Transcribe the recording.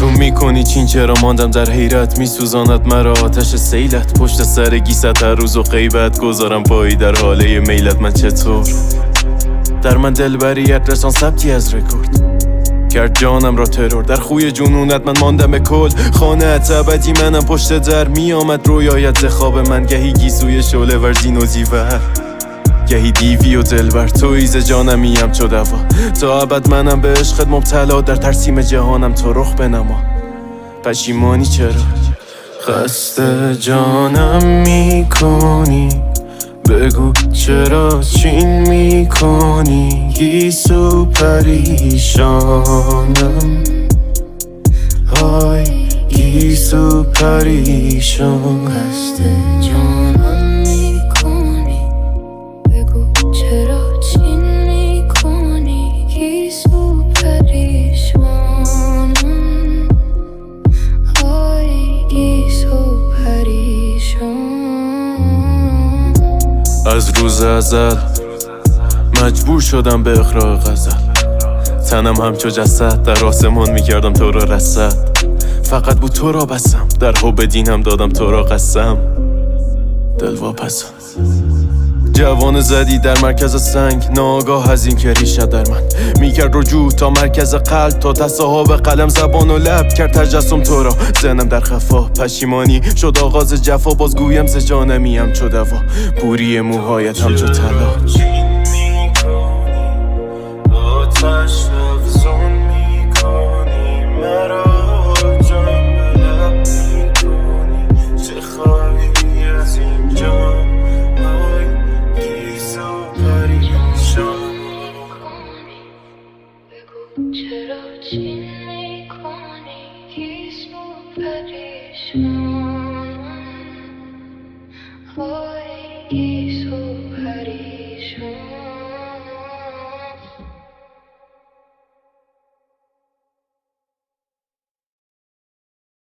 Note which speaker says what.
Speaker 1: تو میکنی چین چرا ماندم در حیرت، میسوزاند مرا آتش سیلت. پشت سر گیست هر روز و غیبت گذارم پایی در حاله میلت. من چطور در من دلبریت رسان ثبتی از رکورد کرد جانم را ترور. در خوی جنونت من ماندم به کل خانه ابدی منم. پشت در میامد رویایت ز خواب من، گهی گیسوی شعله ور زین و زیور، گهی دیوی و دلبر. تویی ز جانمیم چو دوا، تا ابد منم به عشقت مبتلا. در ترسیم جهانم تو رخ بنما، پشیمانی چرا؟ خسته جانم میکنی، بگو چرا چین میکنی؟ گیسو پریشانم، های گیسو پریشان.
Speaker 2: خسته جانم میکنی، بگو چرا چین میکنی؟ گیسو پریشانم، های گیسو پریشان.
Speaker 1: از روز ازل مجبور شدم به اقراء غزل، تنم همچو جسد در آسمان میکردم تو را رصد. فقط بود تو را بسم، در حب دینم دادم تو را قسم. دل واپسم جوان زدی در مرکز سنگ، ناگاه از این که ریشه در من میکرد رجوع تا مرکز قلب، تا تصاحب قلم زبان و لب کرد تجسم تو را. ذهنم در خفا پشیمانی شد آغاز جفا، باز گویم ز جانمیم چو دوا، بوری موهایت همچو طلا.
Speaker 2: چرا چین